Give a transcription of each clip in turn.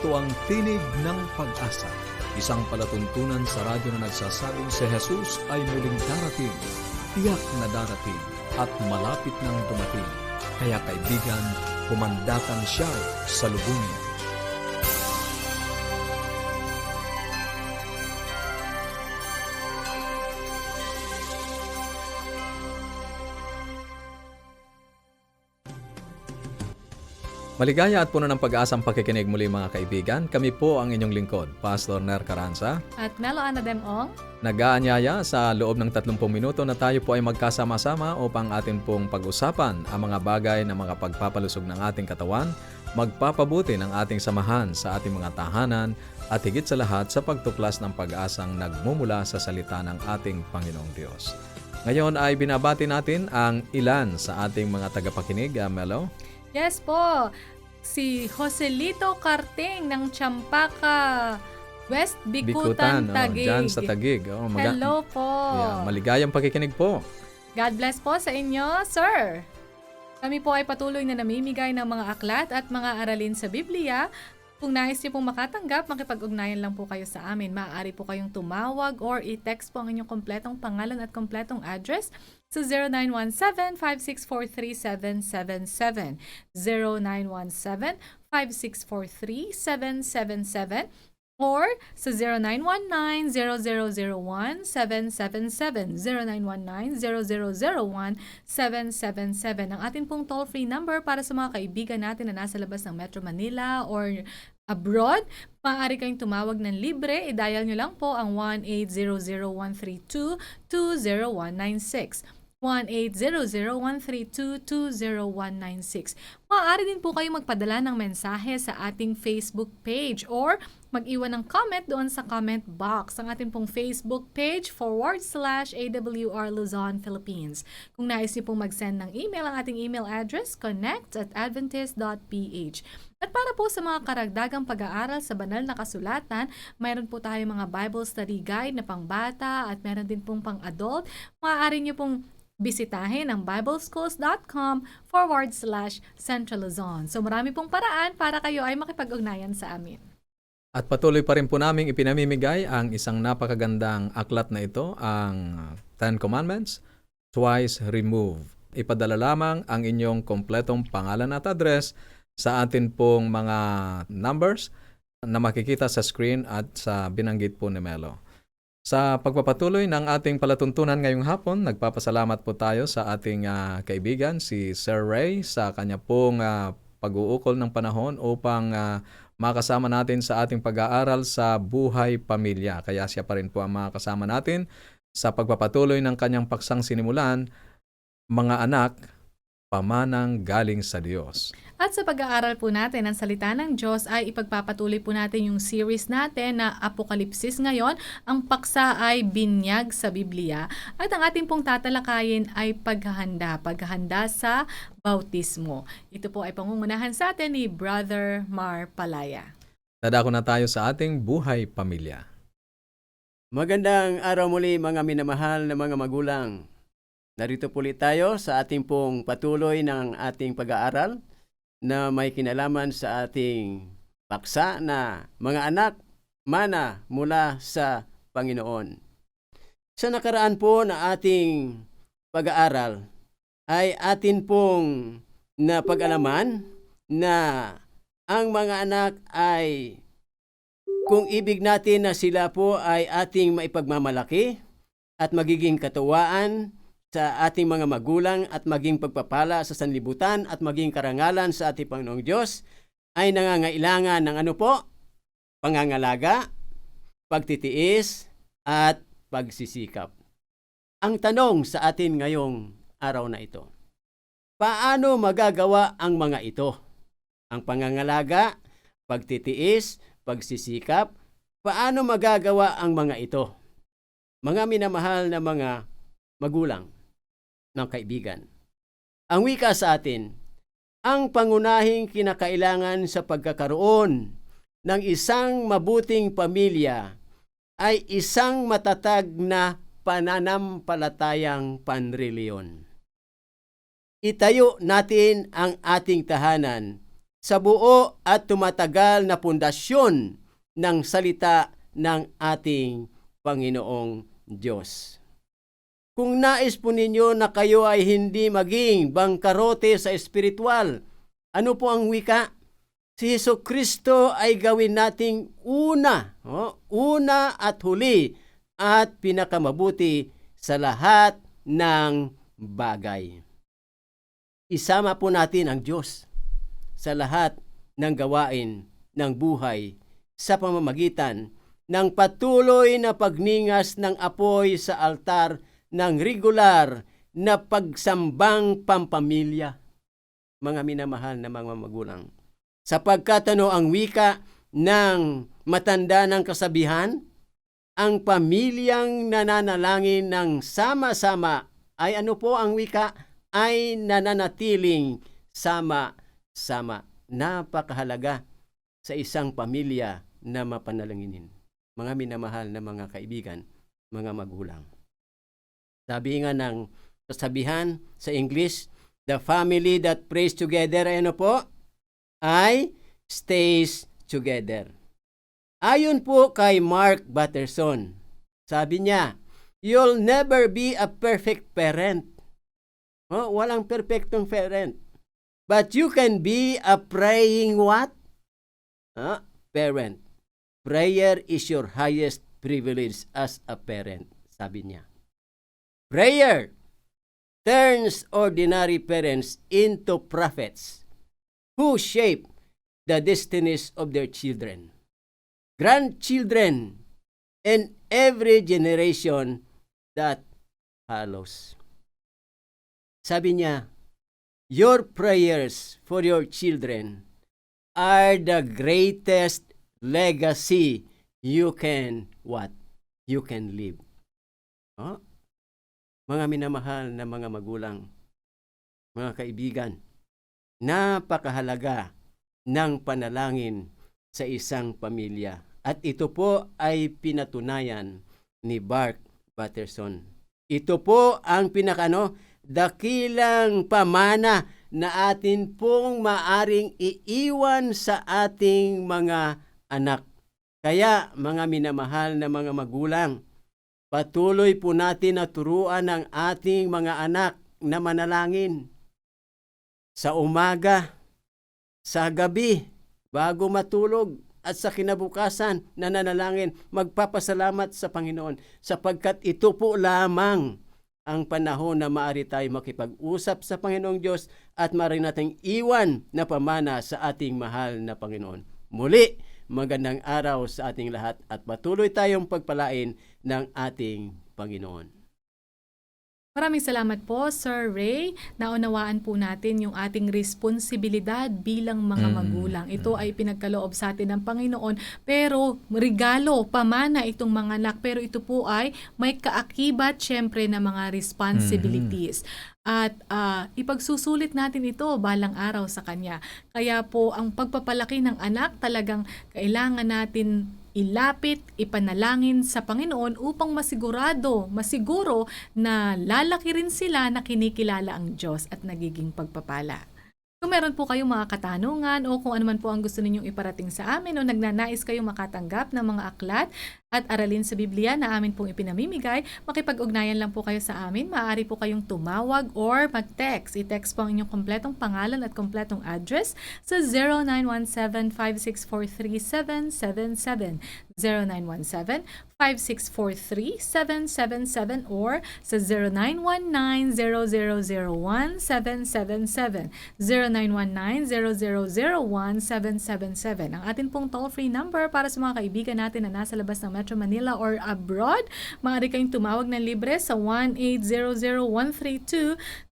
Ito ang Tinig ng Pag-asa, isang palatuntunan sa radyo na nagsasabing si Jesus ay muling darating, tiyak na darating at malapit nang dumating. Kaya kaibigan, kumandatan siya sa lubungin. Maligaya at puno ng pag-asang pakikinig muli mga kaibigan. Kami po ang inyong lingkod, Pastor Ner Caranza. At Melo Ana Demong. Nag-aanyaya sa loob ng 30 minuto na tayo po ay magkasama-sama upang atin pong pag-usapan ang mga bagay na mga pagpapalusog ng ating katawan, magpapabuti ng ating samahan sa ating mga tahanan, at higit sa lahat sa pagtuklas ng pag-asang nagmumula sa salita ng ating Panginoong Diyos. Ngayon ay binabati natin ang ilan sa ating mga tagapakinig, Melo. Yes po, si Joselito Carting ng Champaka, West Bikutan, Taguig. Dyan sa Taguig. Hello po. Yeah, maligayang pakikinig po. God bless po sa inyo, sir. Kami po ay patuloy na namimigay ng mga aklat at mga aralin sa Biblia. Kung nais niyo pong makatanggap, makipag-ugnayan lang po kayo sa amin. Maaari po kayong tumawag or i-text po ang inyong kompletong pangalan at kompletong address sa 0917-564-3777, 0917-564-3777, or sa 0919-0001-777, 0919-0001-777. Ang ating pong toll-free number para sa mga kaibigan natin na nasa labas ng Metro Manila or abroad, maaari kayong tumawag ng libre. I-dial nyo lang po ang 1-800-132-20196. 1-800-132-20196. Maaari din po kayo magpadala ng mensahe sa ating Facebook page or mag-iwan ng comment doon sa comment box ang ating pong Facebook page /AWR Luzon, Philippines. Kung nais niyo pong mag-send ng email, ang ating email address connect@adventist.ph. At para po sa mga karagdagang pag-aaral sa banal na kasulatan, mayroon po tayo mga Bible study guide na pangbata at meron din pong pang-adult. Maaari niyo pong bisitahin ang bibleschoolscom/Central Luzon. So marami pong paraan para kayo ay makipag-ugnayan sa amin. At patuloy pa rin po naming ipinamimigay ang isang napakagandang aklat na ito, ang 10 Commandments, Twice Removed. Ipadala lamang ang inyong kompletong pangalan at address sa atin pong mga numbers na makikita sa screen at sa binanggit po ni Melo. Sa pagpapatuloy ng ating palatuntunan ngayong hapon, nagpapasalamat po tayo sa ating kaibigan, si Sir Ray, sa kanya pong pag-uukol ng panahon upang makasama natin sa ating pag-aaral sa buhay pamilya. Kaya siya pa rin po ang makasama natin sa pagpapatuloy ng kanyang paksang sinimulan, Mga Anak, Pamanang Galing sa Diyos. At sa pag-aaral po natin ng salita ng Diyos ay ipagpapatuloy po natin yung series natin na Apokalipsis ngayon. Ang paksa ay Binyag sa Biblia. At ang ating pong tatalakayin ay paghahanda sa bautismo. Ito po ay pangungunahan sa atin ni Brother Mar Palaya. Dadako na tayo sa ating buhay pamilya. Magandang araw muli mga minamahal na mga magulang. Narito po ulit tayo sa ating pong patuloy ng ating pag-aaral na may kinalaman sa ating paksa na Mga Anak, Mana mula sa Panginoon. Sa nakaraan po na ating pag-aaral ay atin pong napag-alaman na ang mga anak ay kung ibig natin na sila po ay ating maipagmamalaki at magiging katuwaan sa ating mga magulang at maging pagpapala sa sanlibutan at maging karangalan sa ating Panginoong Diyos ay nangangailangan ng ano po? Pangangalaga, pagtitiis, at pagsisikap. Ang tanong sa atin ngayong araw na ito, paano magagawa ang mga ito? Ang pangangalaga, pagtitiis, pagsisikap, paano magagawa ang mga ito? Mga minamahal na mga magulang ng kaibigan. Ang wika sa atin, ang pangunahing kinakailangan sa pagkakaroon ng isang mabuting pamilya ay isang matatag na pananampalatayang panreliyon. Itayo natin ang ating tahanan sa buo at tumatagal na pundasyon ng salita ng ating Panginoong Diyos. Kung nais po ninyo na kayo ay hindi maging bangkarote sa espiritual, ano po ang wika? Si Jesucristo ay gawin nating una at huli at pinakamabuti sa lahat ng bagay. Isama po natin ang Diyos sa lahat ng gawain ng buhay sa pamamagitan ng patuloy na pagningas ng apoy sa altar ng regular na pagsambang pampamilya, mga minamahal na mga magulang. Sapagkat ang wika ng matanda ng kasabihan, ang pamilyang nananalangin ng sama-sama ay ano po ang wika? Ay nananatiling sama-sama. Napakahalaga sa isang pamilya na mapanalanginin. Mga minamahal na mga kaibigan, mga magulang. Sabi nga ng kasabihan sa English, the family that prays together, ano po? Ay stays together. Ayon po kay Mark Batterson, sabi niya, you'll never be a perfect parent. Walang perfectong parent. But you can be a praying what? Parent. Prayer is your highest privilege as a parent, sabi niya. Prayer turns ordinary parents into prophets who shape the destinies of their children, grandchildren, and every generation that follows. Sabi niya, your prayers for your children are the greatest legacy you can what? You can live. Mga minamahal na mga magulang, mga kaibigan, napakahalaga ng panalangin sa isang pamilya. At ito po ay pinatunayan ni Mark Batterson. Ito po ang dakilang pamana na atin pong maaring iiwan sa ating mga anak. Kaya mga minamahal na mga magulang, patuloy po natin na turuan ang ating mga anak na manalangin. Sa umaga, sa gabi, bago matulog, at sa kinabukasan na nanalangin, magpapasalamat sa Panginoon sapagkat ito po lamang ang panahon na maaari tayo makipag-usap sa Panginoong Diyos at maaari nating iwan na pamana sa ating mahal na Panginoon. Muli, magandang araw sa ating lahat at patuloy tayong pagpalain ng ating Panginoon. Maraming salamat po, Sir Ray. Naunawaan po natin yung ating responsibilidad bilang mga magulang. Ito ay pinagkaloob sa atin ng Panginoon, pero regalo, pamana itong mga anak. Pero ito po ay may kaakibat syempre na mga responsibilities. At ipagsusulit natin ito balang araw sa Kanya. Kaya po ang pagpapalaki ng anak talagang kailangan natin ilapit, ipanalangin sa Panginoon upang masiguro na lalaki rin sila na kinikilala ang Diyos at nagiging pagpapala. Kung meron po kayong mga katanungan o kung ano man po ang gusto ninyong iparating sa amin o nagnanais kayong makatanggap ng mga aklat at aralin sa Biblia na amin pong ipinamimigay, makipag-ugnayan lang po kayo sa amin. Maaari po kayong tumawag or mag-text. I-text po ang inyong kompletong pangalan at kompletong address sa 0917-5643777, 0917-5643777 or sa 0919-0001777, 0919-0001777. Ang atin pong toll-free number para sa mga kaibigan natin na nasa labas ng Metro Manila or abroad. Maaari kayong tumawag ng libre sa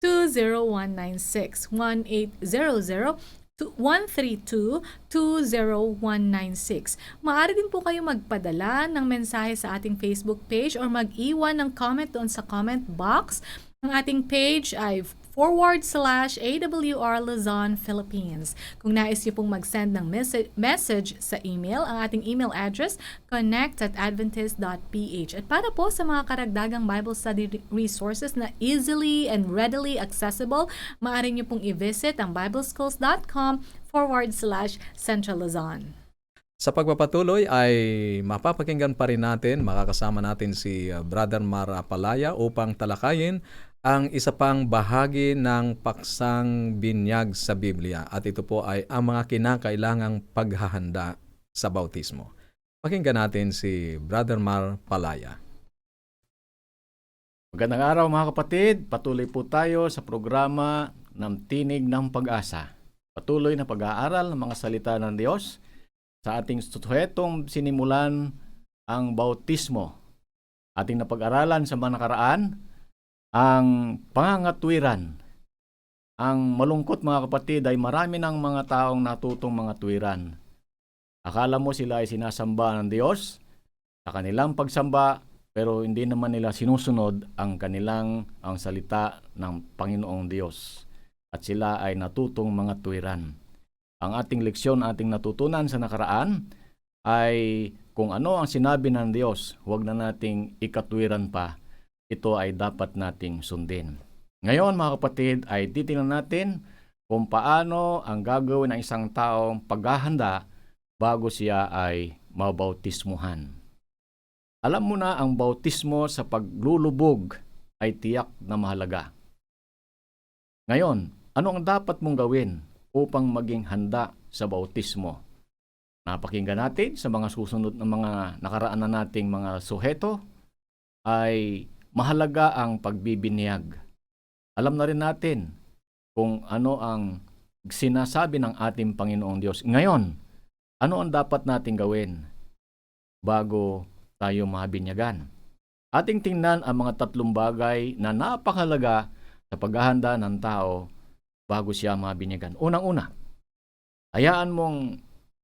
1-800-132-20196, 1-800-132-20196. Maaari din po kayo magpadala ng mensahe sa ating Facebook page or mag-iwan ng comment doon sa comment box. Ang ating page ay /AWR Luzon, Philippines. Kung nais niyo pong mag-send ng message sa email, ang ating email address, connect@adventist.ph. At para po sa mga karagdagang Bible study resources na easily and readily accessible, maaari niyo pong i-visit ang bibleschools.com/Central Luzon. Sa pagpapatuloy ay mapapakinggan pa rin natin, makakasama natin si Brother Mar Apalaya upang talakayin ang isa pang bahagi ng paksang binyag sa Biblia, at ito po ay ang mga kinakailangang paghahanda sa bautismo. Pakinggan natin si Brother Mar Palaya. Magandang araw mga kapatid, patuloy po tayo sa programa ng Tinig ng Pag-asa. Patuloy na pag-aaral ng mga salita ng Diyos sa ating suhetong sinimulan ang bautismo. Ating napag-aralan sa mga nakaraan ang pangangatwiran. Ang malungkot mga kapatid ay marami ng mga taong natutong mga tuwiran. Akala mo sila ay sinasamba ng Diyos sa kanilang pagsamba, pero hindi naman nila sinusunod ang salita ng Panginoong Diyos. At sila ay natutong mga tuwiran. Ang ating leksyon, ating natutunan sa nakaraan ay kung ano ang sinabi ng Diyos, huwag na nating ikatwiran pa. Ito ay dapat nating sundin. Ngayon mga kapatid ay titingnan natin kung paano ang gagawin ng isang taong paghahanda bago siya ay mabautismuhan. Alam mo na ang bautismo sa paglulubog ay tiyak na mahalaga. Ngayon, ano ang dapat mong gawin upang maging handa sa bautismo? Napakinggan natin sa mga susunod na mga nakaraan na nating mga suheto ay mahalaga ang pagbibinyag. Alam na rin natin kung ano ang sinasabi ng ating Panginoong Diyos. Ngayon, ano ang dapat nating gawin bago tayo mabinyagan? Ating tingnan ang mga tatlong bagay na napakahalaga sa paghahanda ng tao bago siya mabinyagan. Unang-una, hayaan mong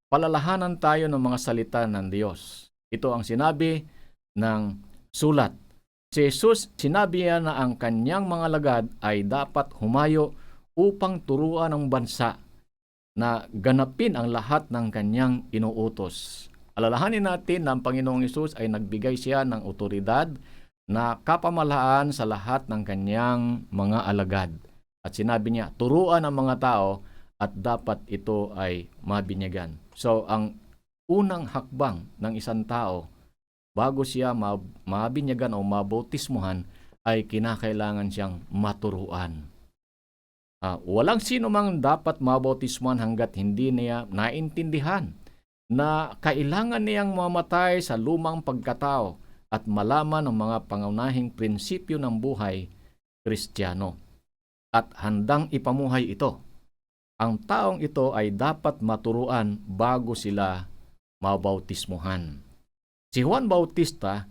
palalahanan tayo ng mga salita ng Diyos. Ito ang sinabi ng sulat. Si Jesus, sinabi niya na ang kanyang mga lagad ay dapat humayo upang turuan ang bansa na ganapin ang lahat ng kanyang inuutos. Alalahanin natin na ang Panginoong Hesus ay nagbigay siya ng otoridad na kapamalaan sa lahat ng kanyang mga alagad. At sinabi niya, turuan ang mga tao at dapat ito ay mabinyagan. So, ang unang hakbang ng isang tao bago siya mabinyagan o mabautismuhan ay kinakailangan siyang maturuan. Walang sino mang dapat mabautismuhan hanggat hindi niya naintindihan na kailangan niyang mamatay sa lumang pagkatao at malaman ang mga pangunahing prinsipyo ng buhay Kristiyano at handang ipamuhay ito. Ang taong ito ay dapat maturuan bago sila mabautismuhan. Si Juan Bautista,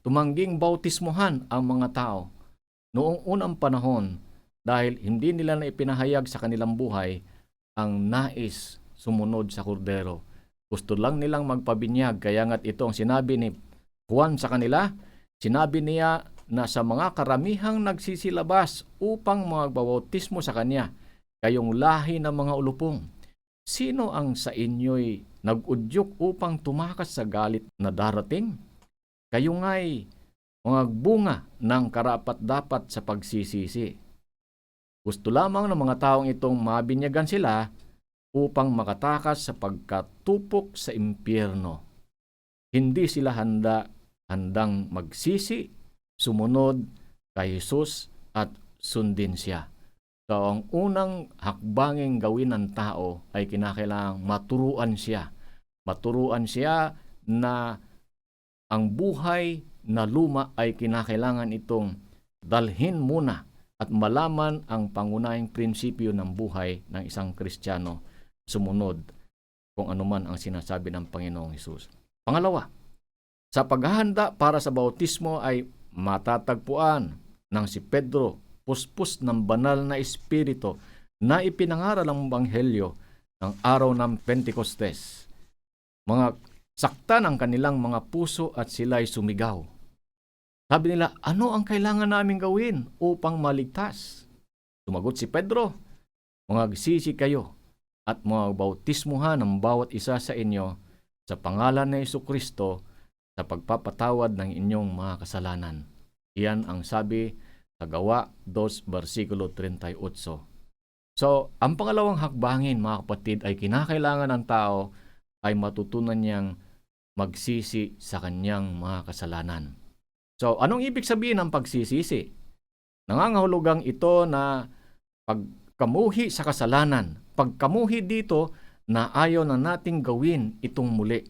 tumangging bautismuhan ang mga tao noong unang panahon dahil hindi nila na ipinahayag sa kanilang buhay ang nais sumunod sa kordero. Gusto lang nilang magpabinyag, kaya nga't ito ang sinabi ni Juan sa kanila. Sinabi niya na sa mga karamihang nagsisilabas upang magbabautismo sa kanya, kayong lahi ng mga ulupong, sino ang sa inyo'y nag-udyok upang tumakas sa galit na darating? Kayo nga'y mga bunga ng karapat-dapat sa pagsisisi. Gusto lamang ng mga taong itong mabinyagan sila upang makatakas sa pagkatupok sa impyerno. Hindi sila handang magsisi, sumunod kay Jesus at sundin siya. So, ang unang hakbanging gawin ng tao ay kinakailangang maturuan siya. Maturuan siya na ang buhay na luma ay kinakailangan itong dalhin muna at malaman ang pangunahing prinsipyo ng buhay ng isang Kristiyano, sumunod kung anuman ang sinasabi ng Panginoong Hesus. Pangalawa, sa paghahanda para sa bautismo ay matatagpuan ng si Pedro puspos ng banal na espiritu na ipinangaral ang Ebanghelyo ng araw ng Pentecostes. Mga sakta ng kanilang mga puso at sila'y sumigaw. Sabi nila, ano ang kailangan namin gawin upang maligtas? Sumagot si Pedro, "Mangagsisi kayo at magbautismuhan ng bawat isa sa inyo sa pangalan ni Jesucristo sa pagpapatawad ng inyong mga kasalanan." Iyan ang sabi sa Gawa 2, versikulo 38. So, ang pangalawang hakbangin, mga kapatid, ay kinakailangan ng tao ay matutunan niyang magsisi sa kanyang mga kasalanan. So, anong ibig sabihin ng pagsisisi? Nangangahulugang ito na pagkamuhi sa kasalanan. Pagkamuhi dito na ayaw na nating gawin itong muli.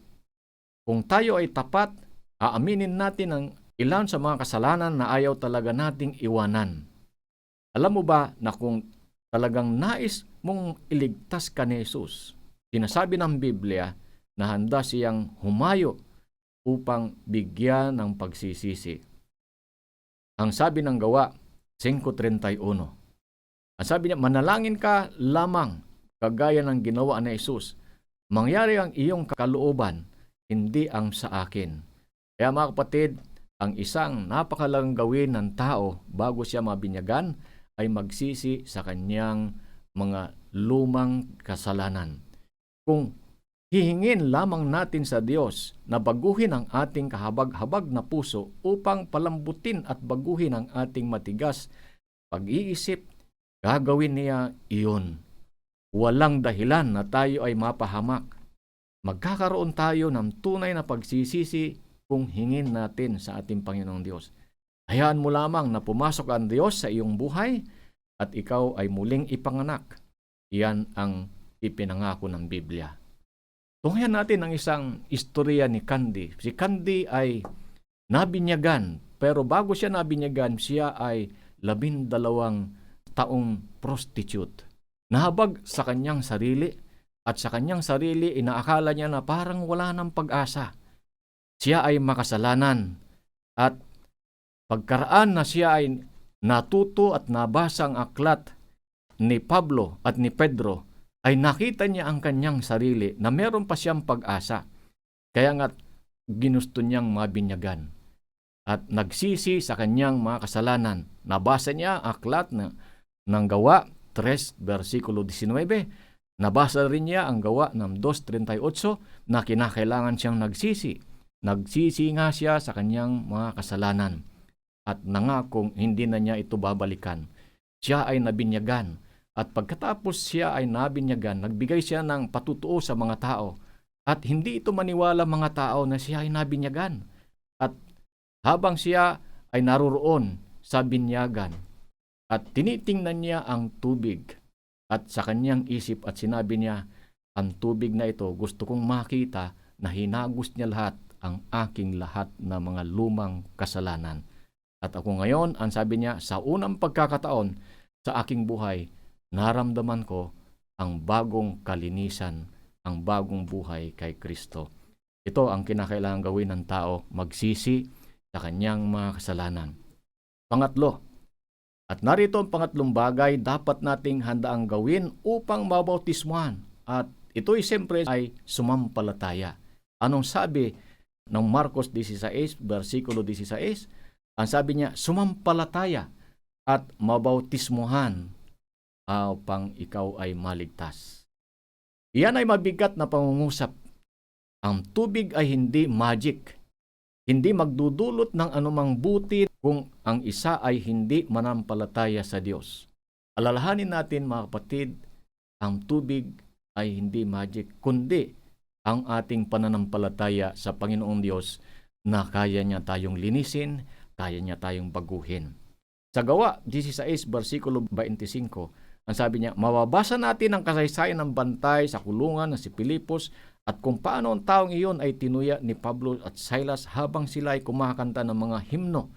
Kung tayo ay tapat, aaminin natin ang ilan sa mga kasalanan na ayaw talaga nating iwanan. Alam mo ba na kung talagang nais mong iligtas ka ni Jesus, sinasabi ng Biblia na handa siyang humayo upang bigyan ng pagsisisi. Ang sabi ng Gawa 5:31, ang sabi niya, "Manalangin ka lamang kagaya ng ginawa ni Jesus. Mangyari ang iyong kalooban, hindi ang sa akin." Kaya mga kapatid, ang isang napakalagang gawin ng tao bago siya mabinyagan ay magsisi sa kanyang mga lumang kasalanan. Kung hihingin lamang natin sa Diyos na baguhin ang ating kahabag-habag na puso upang palambutin at baguhin ang ating matigas pag-iisip, gagawin niya iyon. Walang dahilan na tayo ay mapahamak. Magkakaroon tayo ng tunay na pagsisisi kung hingin natin sa ating Panginoong Diyos. Hayaan mo lamang na pumasok ang Diyos sa iyong buhay at ikaw ay muling ipanganak. Iyan ang ipinangako ng Biblia. Tunghayan natin ang isang istorya ni Candy. Si Candy ay nabinyagan, pero bago siya nabinyagan, siya ay 12 taong prostitute. Nahabag sa kanyang sarili at sa kanyang sarili inaakala niya na parang wala ng pag-asa. Siya ay makasalanan at pagkaraan na siya ay natuto at nabasa ang aklat ni Pablo at ni Pedro, ay nakita niya ang kanyang sarili na meron pa siyang pag-asa. Kaya nga ginusto niyang mabinyagan at nagsisi sa kanyang mga kasalanan. Nabasa niya ang aklat ng Gawa 3, versikulo 19. Nabasa rin niya ang Gawa ng 2:38 na kinakailangan siyang nagsisi. Nagsisi nga siya sa kanyang mga kasalanan at nangakong hindi na niya ito babalikan. Siya ay nabinyagan at pagkatapos siya ay nabinyagan, nagbigay siya ng patutuo sa mga tao at hindi ito maniwala mga tao na siya ay nabinyagan. At habang siya ay naroroon sa binyagan at tinitingnan niya ang tubig at sa kanyang isip at sinabi niya, "Ang tubig na ito gusto kong makita na hinagos niya lahat ang aking lahat na mga lumang kasalanan. At ako ngayon," ang sabi niya, "sa unang pagkakataon sa aking buhay, naramdaman ko ang bagong kalinisan, ang bagong buhay kay Kristo." Ito ang kinakailangan gawin ng tao, magsisi sa kanyang mga kasalanan. Pangatlo, at narito ang pangatlong bagay dapat nating handaang gawin upang mabautismuhan. At ito'y siyempre ay sumampalataya. Anong sabi ng Marcos 16, versikulo 16? Ang sabi niya, sumampalataya at mabautismuhan upang ikaw ay maligtas. Iyan ay mabigat na pangungusap. Ang tubig ay hindi magic. Hindi magdudulot ng anumang buti kung ang isa ay hindi manampalataya sa Diyos. Alalahanin natin mga kapatid, ang tubig ay hindi magic, kundi ang ating pananampalataya sa Panginoong Diyos na kaya niya tayong linisin, kaya niya tayong baguhin. Sa Gawa 16, versikulo 25, ang sabi niya, mababasa natin ang kasaysayan ng bantay sa kulungan na si Pilipos at kung paano ang taong iyon ay tinuya ni Pablo at Silas habang sila ay kumakanta ng mga himno.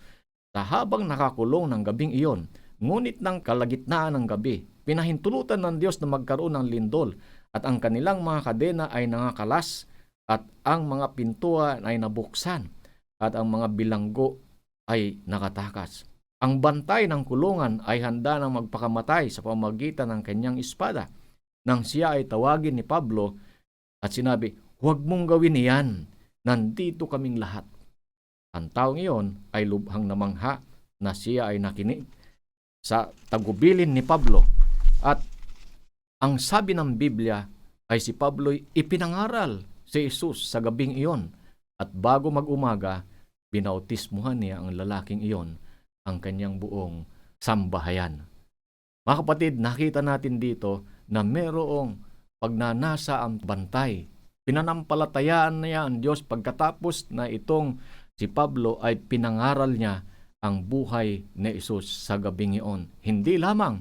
Sa habang nakakulong ng gabing iyon, ngunit ng kalagitnaan ng gabi, pinahintulutan ng Diyos na magkaroon ng lindol at ang kanilang mga kadena ay nangakalas at ang mga pintuan ay nabuksan at ang mga bilanggo ay nakatakas. Ang bantay ng kulungan ay handa ng magpakamatay sa pamamagitan ng kanyang espada. Nang siya ay tawagin ni Pablo at sinabi, "Huwag mong gawin iyan, nandito kaming lahat." Ang taong iyon ay lubhang namangha na siya ay nakinig sa tagubilin ni Pablo. At ang sabi ng Biblia ay si Pablo'y ipinangaral si Jesus sa gabing iyon. At bago mag-umaga, binautismuhan niya ang lalaking iyon, ang kanyang buong sambahayan. Mga kapatid, nakita natin dito na merong pagnanasa ang bantay. Pinanampalatayaan niya ang Diyos pagkatapos na itong si Pablo ay pinangaral niya ang buhay ni Jesus sa gabing iyon. Hindi lamang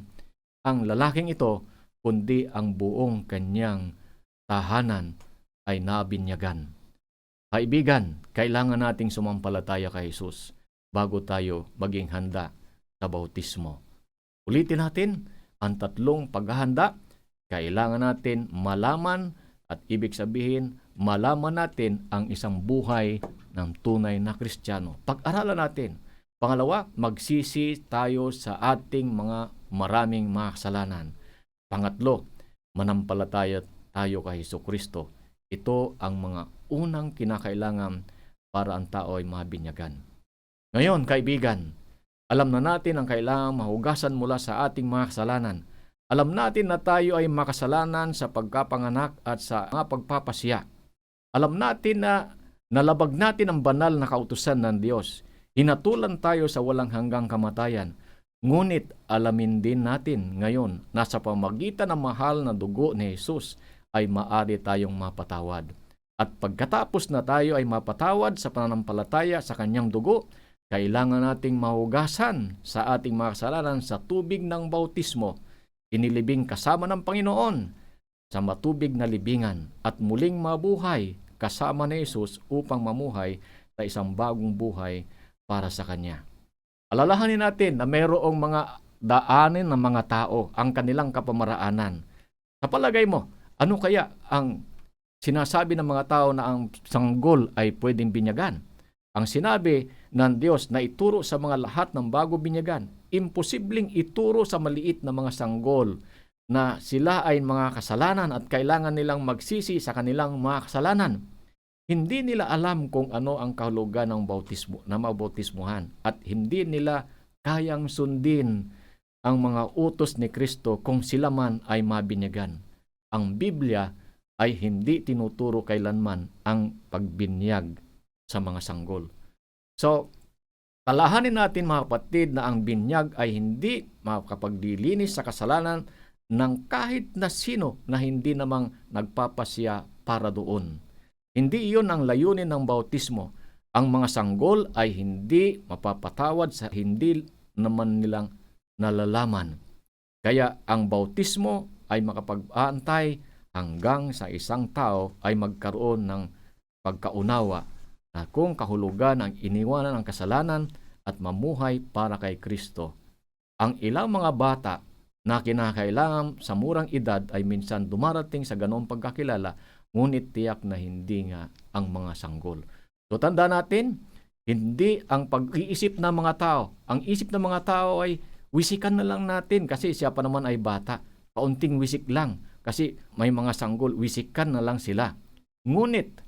ang lalaking ito, kundi ang buong kanyang tahanan ay nabinyagan. Kaibigan, kailangan nating sumampalataya kay Jesus bago tayo maging handa sa bautismo. Ulitin natin, ang tatlong paghahanda, kailangan natin malaman at ibig sabihin, malaman natin ang isang buhay ng tunay na Kristiyano. Pag-aralan natin. Pangalawa, magsisi tayo sa ating mga maraming mga kasalanan. Pangatlo, manampalataya tayo kay Jesucristo. Ito ang mga unang kinakailangan para ang tao ay mabinyagan. Ngayon, kaibigan, alam na natin ang kailangang mahugasan mula sa ating mga kasalanan. Alam natin na tayo ay makasalanan sa pagkapanganak at sa mga pagpapasya. Alam natin na nalabag natin ang banal na kautusan ng Diyos. Hinatulan tayo sa walang hanggang kamatayan. Ngunit alamin din natin ngayon na sa pamagitan ng mahal na dugo ni Jesus ay maaari tayong mapatawad. At pagkatapos na tayo ay mapatawad sa pananampalataya sa kanyang dugo, kailangan nating mahugasan sa ating mga kasalanan sa tubig ng bautismo, inilibing kasama ng Panginoon sa matubig na libingan at muling mabuhay kasama ni Jesus upang mamuhay sa isang bagong buhay para sa Kanya. Alalahanin natin na mayroong mga daanin ng mga tao ang kanilang kapamaraanan. Sa palagay mo, ano kaya ang sinasabi ng mga tao na ang sanggol ay pwedeng binyagan? Ang sinabi ng Diyos na ituro sa mga lahat ng bago binyagan, imposibleng ituro sa maliit na mga sanggol na sila ay mga kasalanan at kailangan nilang magsisi sa kanilang mga kasalanan. Hindi nila alam kung ano ang kahulugan ng bautismo, na mabautismuhan, at hindi nila kayang sundin ang mga utos ni Kristo kung sila man ay mabinyagan. Ang Biblia ay hindi tinuturo kailanman ang pagbinyag sa mga sanggol. So, talahanin natin mga kapatid na ang binyag ay hindi makapaglilinis sa kasalanan ng kahit na sino na hindi namang nagpapasya para doon. Hindi iyon ang layunin ng bautismo. Ang mga sanggol ay hindi mapapatawad sa hindi naman nilang nalalaman. Kaya ang bautismo ay makapag-aantay hanggang sa isang tao ay magkaroon ng pagkaunawa na kung kahulugan ang iniwanan ng kasalanan at mamuhay para kay Kristo. Ang ilang mga bata na kinakailangan sa murang edad ay minsan dumarating sa ganong pagkakilala, ngunit tiyak na hindi nga ang mga sanggol. So tanda natin, hindi ang pag-iisip ng mga tao. Ang isip ng mga tao ay wisikan na lang natin kasi siya pa naman ay bata. Kaunting wisik lang kasi may mga sanggol, wisikan na lang sila. Ngunit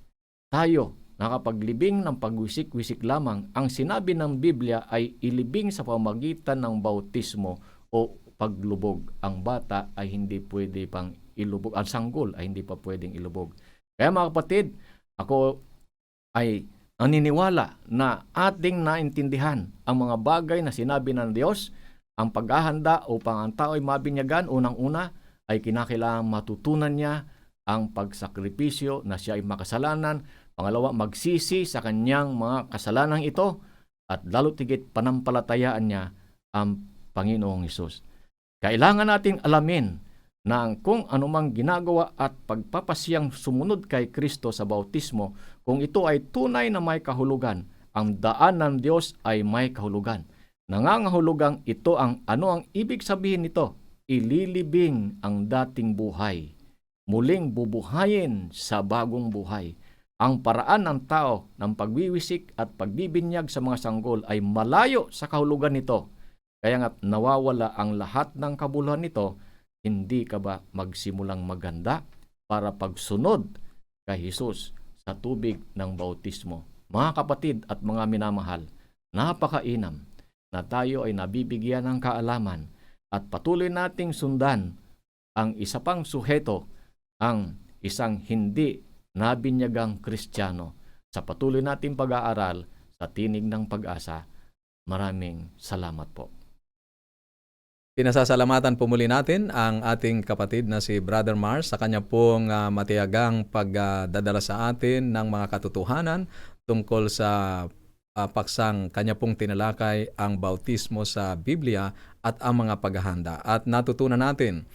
tayo, nakapaglibing ng pagwisik-wisik lamang, ang sinabi ng Biblia ay ilibing sa pamagitan ng bautismo o paglubog. Ang bata ay hindi pwede pang ilubog. Ang sanggol ay hindi pa pwedeng ilubog. Kaya mga kapatid, ako ay naniniwala na ating naintindihan ang mga bagay na sinabi ng Diyos. Ang paghahanda upang ang tao ay mabinyagan, unang-una ay kinakailangan matutunan niya ang pagsakripisyo na siya ay makasalanan. Pangalawa, magsisi sa kanyang mga kasalanang ito at lalo tigit panampalatayaan niya ang Panginoong Hesus. Kailangan nating alamin na kung anumang ginagawa at pagpapasiyang sumunod kay Kristo sa bautismo, kung ito ay tunay na may kahulugan, ang daan ng Diyos ay may kahulugan. Nangangahulugang ito ang ano ang ibig sabihin nito? Ililibing ang dating buhay. Muling bubuhayin sa bagong buhay. Ang paraan ng tao ng pagwiwisik at pagbibinyag sa mga sanggol ay malayo sa kahulugan nito. Kaya nga nawawala ang lahat ng kabuluhan nito. Hindi ka ba magsimulang maganda para pagsunod kay Jesus sa tubig ng bautismo? Mga kapatid at mga minamahal, napakainam na tayo ay nabibigyan ng kaalaman at patuloy nating sundan ang isa pang suheto, ang isang hindi nabinyagang Kristiyano sa patuloy nating pag-aaral sa Tinig ng Pag-asa. Maraming salamat po. Pinasasalamatan po muli natin ang ating kapatid na si Brother Mars sa kanya pong matiyagang pagdadala sa atin ng mga katotohanan tungkol sa paksang kanya pong tinalakay ang bautismo sa Biblia at ang mga paghahanda. At natutunan natin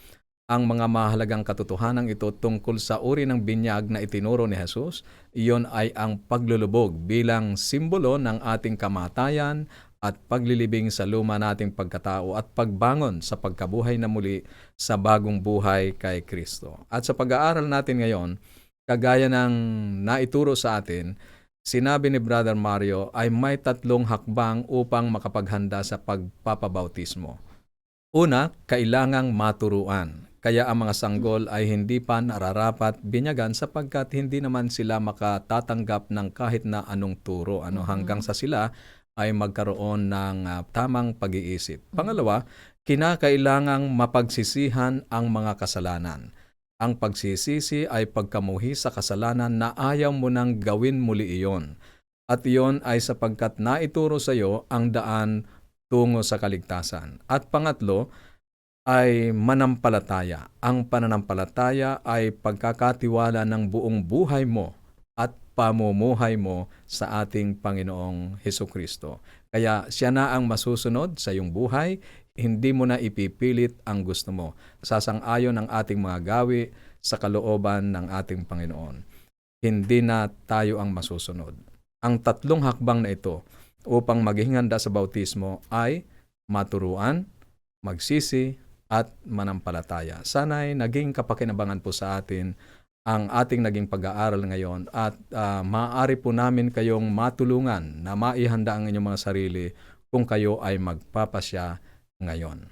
ang mga mahalagang katotohanan ito tungkol sa uri ng binyag na itinuro ni Jesus. Iyon ay ang paglulubog bilang simbolo ng ating kamatayan at paglilibing sa luma nating pagkatao at pagbangon sa pagkabuhay na muli sa bagong buhay kay Kristo. At sa pag-aaral natin ngayon, kagaya ng naituro sa atin, sinabi ni Brother Mario ay may 3 hakbang upang makapaghanda sa pagpapabautismo. Una, kailangang maturuan. Kaya ang mga sanggol ay hindi pa nararapat binyagan sapagkat hindi naman sila makatatanggap ng kahit na anong turo hanggang sa sila ay magkaroon ng tamang pag-iisip. Pangalawa, kinakailangang mapagsisihan ang mga kasalanan. Ang pagsisisi ay pagkamuhi sa kasalanan na ayaw mo nang gawin muli iyon. At iyon ay sapagkat naituro sa iyo ang daan tungo sa kaligtasan. At pangatlo ay manampalataya. Ang pananampalataya ay pagkakatiwala ng buong buhay mo at pamumuhay mo sa ating Panginoong Hesukristo. Kaya siya na ang masusunod sa iyong buhay, hindi mo na ipipilit ang gusto mo. Sasang-ayon ang ating mga gawi sa kalooban ng ating Panginoon. Hindi na tayo ang masusunod. Ang 3 hakbang na ito upang maging handa sa bautismo ay maturuan, magsisi, at manampalataya. Sana'y naging kapakinabangan po sa atin ang ating naging pag-aaral ngayon at maaari po namin kayong matulungan na maihanda ang inyong mga sarili kung kayo ay magpapasya ngayon.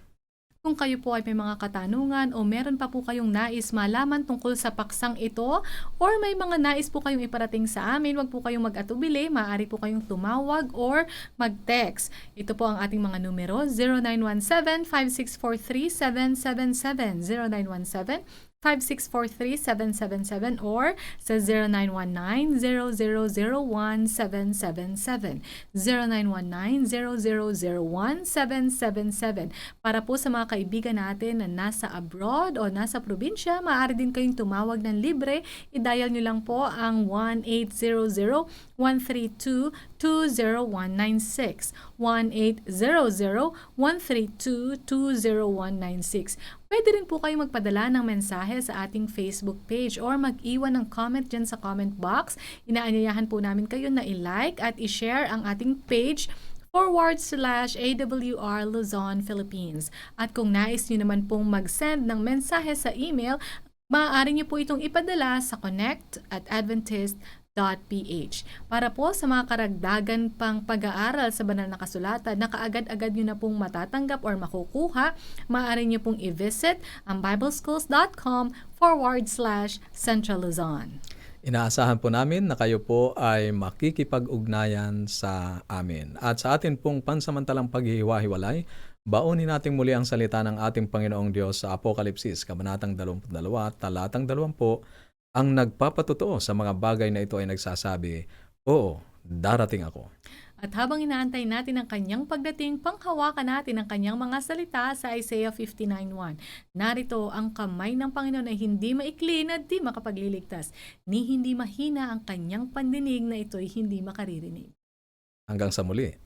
Kung kayo po ay may mga katanungan o meron pa po kayong nais malaman tungkol sa paksang ito or may mga nais po kayong iparating sa amin, wag po kayong mag-atubili, maaari po kayong tumawag or mag-text. Ito po ang ating mga numero, 0917-5643-777, 0917-5643-777 or sa 0919-0001777, 0919-0001777. Para po sa mga kaibigan natin na nasa abroad o nasa probinsya, maaari din kayong tumawag ng libre. I-dial nyo lang po ang 1-800-132-20196, 1-800-132-20196. Pwede rin po kayo magpadala ng mensahe sa ating Facebook page or mag-iwan ng comment dyan sa comment box. Inaanyayahan po namin kayo na i-like at i-share ang ating page /AWR Luzon, Philippines. At kung nais nyo naman pong mag-send ng mensahe sa email, maaari nyo po itong ipadala sa connect@adventist.ph. Para po sa mga karagdagan pang pag-aaral sa banal na kasulatan na kaagad-agad nyo na pong matatanggap or makukuha, maaari nyo pong i-visit ang bibleschools.com/Central Luzon. Inaasahan po namin na kayo po ay makikipag-ugnayan sa amin. At sa atin pong pansamantalang paghihiwa-hiwalay, baunin natin muli ang salita ng ating Panginoong Diyos sa Apokalipsis, Kabanatang 22, Talatang 20, ang nagpapatotoo sa mga bagay na ito ay nagsasabi, "Oo, darating ako." At habang inaantay natin ang kanyang pagdating, panghawakan natin ang kanyang mga salita sa Isaiah 59:1. Narito ang kamay ng Panginoon ay hindi maikli na di makapagliligtas, ni hindi mahina ang kanyang pandinig na ito'y hindi makaririnig. Hanggang sa muli.